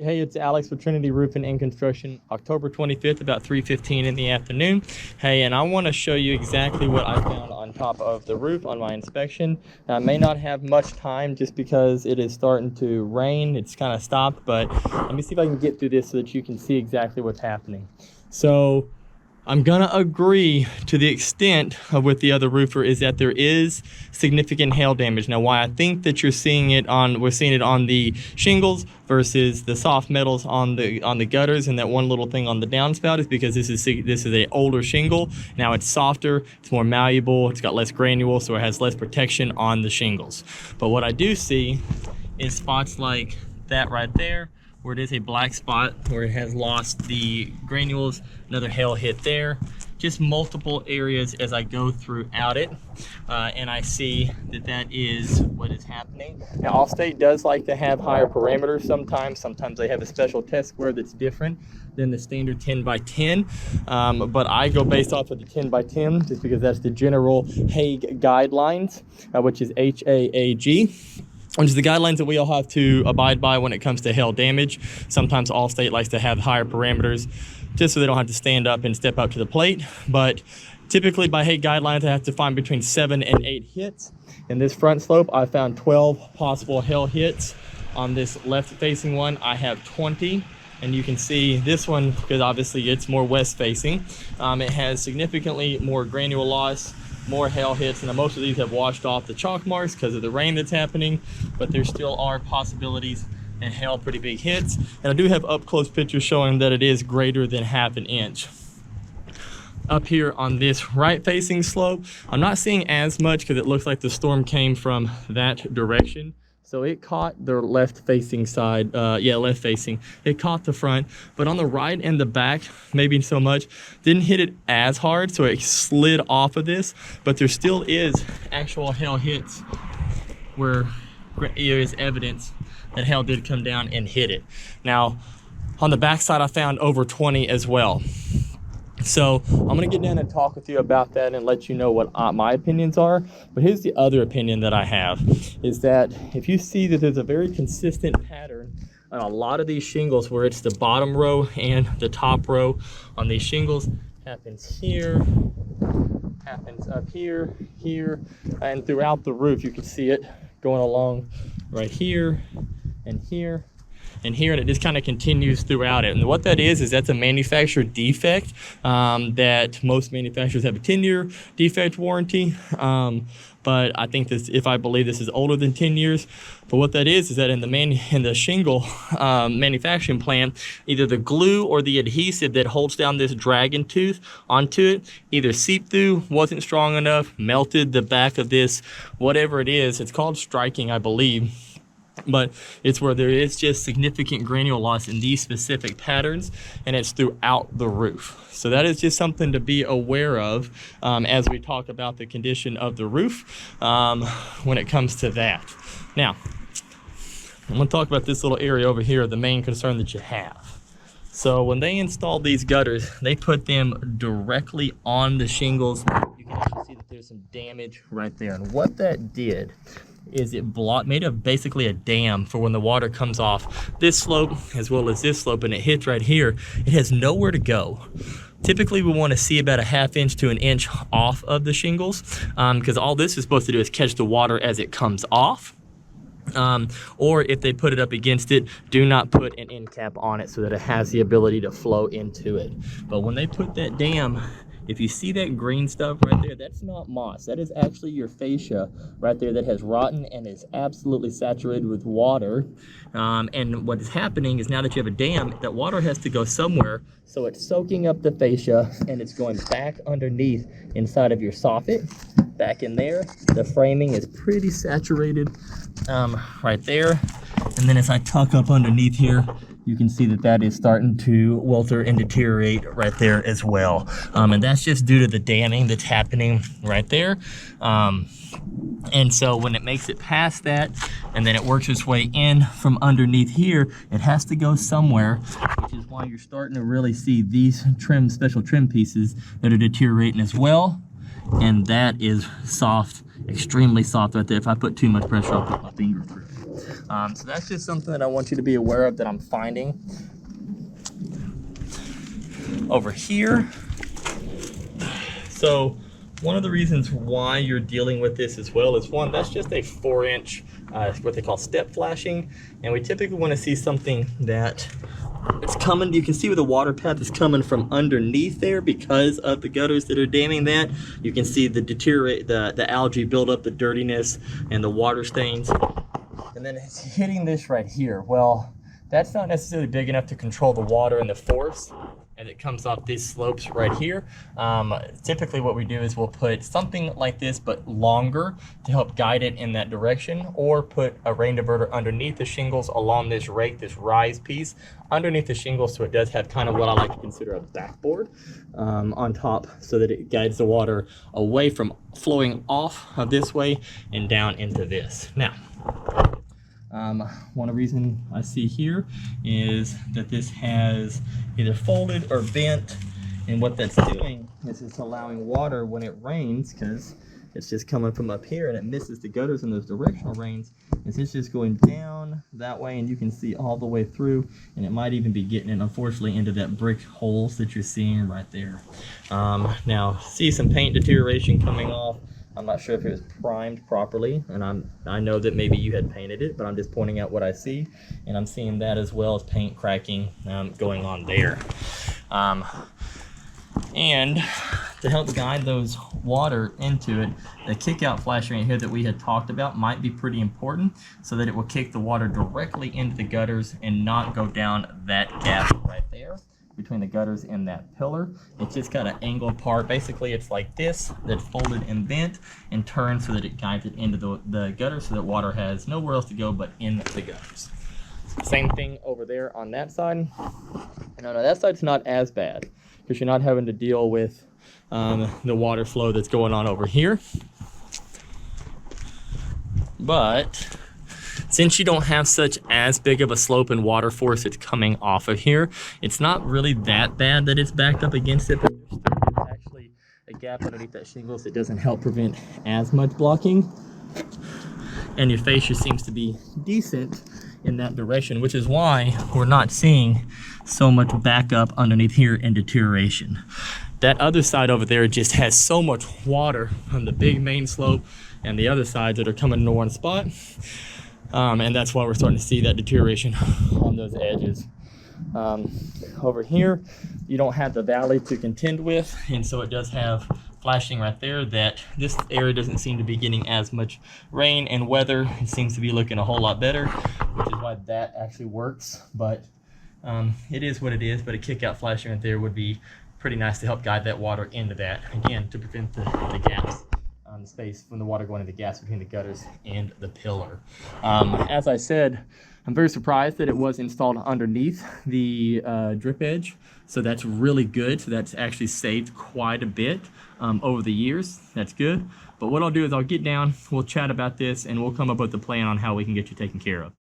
Hey, it's Alex with Trinity Roofing and Construction, October 25th, about 3:15 in the afternoon. Hey, and I want to show you exactly what I found on top of the roof on my inspection. Now, I may not have much time just because it is starting to rain. It's kind of stopped, but let me see if I can get through this so that you can see exactly what's happening. So I'm gonna agree to the extent of what the other roofer is that there is significant hail damage. Now, why I think that we're seeing it on the shingles versus the soft metals on the gutters and that one little thing on the downspout is because this is a older shingle. Now it's softer, it's more malleable, it's got less granule, so it has less protection on the shingles. But what I do see is spots like that right there, where it is a black spot where it has lost the granules, another hail hit there, just multiple areas as I go throughout it, and I see that that is what is happening. Now, Allstate does like to have higher parameters sometimes. Sometimes they have a special test square that's different than the standard 10 by 10, but I go based off of the 10 by 10 just because that's the general Hague guidelines, which is HAAG. Which is the guidelines that we all have to abide by when it comes to hail damage. Sometimes Allstate likes to have higher parameters just so they don't have to stand up and step up to the plate. But typically by Hague guidelines, I have to find between 7 and 8 hits. In this front slope, I found 12 possible hail hits. On this left facing one, I have 20. And you can see this one, because obviously it's more west facing, it has significantly more granule loss, more hail hits, and most of these have washed off the chalk marks because of the rain that's happening, but there still are possibilities and hail pretty big hits. And I do have up close pictures showing that it is greater than ½ inch. Up here on this right facing slope, I'm not seeing as much because it looks like the storm came from that direction. So it caught the left facing side, left facing. It caught the front, but on the right and the back, maybe so much, didn't hit it as hard, so it slid off of this, but there still is actual hail hits where there is evidence that hail did come down and hit it. Now, on the back side, I found over 20 as well. So I'm gonna get down and talk with you about that and let you know what my opinions are. But here's the other opinion that I have, is that if you see that there's a very consistent pattern on a lot of these shingles where it's the bottom row and the top row on these shingles, happens here, happens up here, here, and throughout the roof, you can see it going along right here and here and here, and it just kind of continues throughout it. And what that is that's a manufacturer defect, that most manufacturers have a 10-year defect warranty. But I think this, if I believe this is older than 10 years. But what that is that in the shingle manufacturing plant, either the glue or the adhesive that holds down this dragon tooth onto it either seeped through, wasn't strong enough, melted the back of this, whatever it is. It's called striking, I believe. But it's where there is just significant granule loss in these specific patterns, and it's throughout the roof. So that is just something to be aware of as we talk about the condition of the roof when it comes to that. Now, I'm going to talk about this little area over here, the main concern that you have. So when they installed these gutters, they put them directly on the shingles. You can actually see that there's some damage right there. And what that did is it made basically a dam for when the water comes off this slope as well as this slope and it hits right here. It has nowhere to go. Typically we want to see about ½ inch to 1 inch off of the shingles, because all this is supposed to do is catch the water as it comes off. Or if they put it up against it, do not put an end cap on it so that it has the ability to flow into it. But when they put that dam, if you see that green stuff right there, that's not moss. That is actually your fascia right there that has rotten and is absolutely saturated with water. And what is happening is now that you have a dam, that water has to go somewhere. So it's soaking up the fascia and it's going back underneath inside of your soffit, back in there. The framing is pretty saturated right there. And then as I tuck up underneath here, you can see that that is starting to welter and deteriorate right there as well. And that's just due to the damming that's happening right there. And so when it makes it past that, and then it works its way in from underneath here, it has to go somewhere, which is why you're starting to really see these special trim pieces that are deteriorating as well. And that is soft, extremely soft right there. If I put too much pressure, I'll put my finger through it. So that's just something that I want you to be aware of that I'm finding. Over here, so one of the reasons why you're dealing with this as well is, one, that's just a 4-inch, what they call step flashing, and we typically want to see something that it's coming. You can see where the water path is coming from underneath there because of the gutters that are damming that. You can see the the algae buildup, the dirtiness, and the water stains. And then it's hitting this right here. Well, that's not necessarily big enough to control the water and the force, and it comes off these slopes right here. Typically what we do is we'll put something like this but longer to help guide it in that direction, or put a rain diverter underneath the shingles along this rake, this rise piece underneath the shingles, so it does have kind of what I like to consider a backboard on top, so that it guides the water away from flowing off of this way and down into this. Now, one reason I see here is that this has either folded or bent, and what that's doing is it's allowing water when it rains, because it's just coming from up here and it misses the gutters in those directional rains, is it's just going down that way, and you can see all the way through, and it might even be getting it, unfortunately, into that brick holes that you're seeing right there. Now, see some paint deterioration coming off. I'm not sure if it was primed properly, and I know that maybe you had painted it, but I'm just pointing out what I see, and I'm seeing that as well as paint cracking going on there. And to help guide those water into it, the kick out flashing right here that we had talked about might be pretty important, so that it will kick the water directly into the gutters and not go down that gap right there between the gutters and that pillar. It's just got an angled part. Basically, it's like this, that's folded and bent and turned so that it guides it into the gutter, so that water has nowhere else to go but in the gutters. Same thing over there on that side. No, that side's not as bad, because you're not having to deal with the water flow that's going on over here. But since you don't have such as big of a slope and water force that's coming off of here, it's not really that bad that it's backed up against it, but there's actually a gap underneath that shingles that doesn't help prevent as much blocking. And your fascia seems to be decent in that direction, which is why we're not seeing so much backup underneath here and deterioration. That other side over there just has so much water on the big main slope and the other sides that are coming into one spot. And that's why we're starting to see that deterioration on those edges. Over here, you don't have the valley to contend with, and so it does have flashing right there. That this area doesn't seem to be getting as much rain and weather. It seems to be looking a whole lot better, which is why that actually works. But it is what it is. But a kick out flashing right there would be pretty nice to help guide that water into that, again, to prevent the gaps on the space from the water going into the gaps between the gutters and the pillar. As I said, I'm very surprised that it was installed underneath the drip edge, so that's really good. So that's actually saved quite a bit over the years. That's good. But what I'll do is I'll get down, we'll chat about this, and we'll come up with a plan on how we can get you taken care of.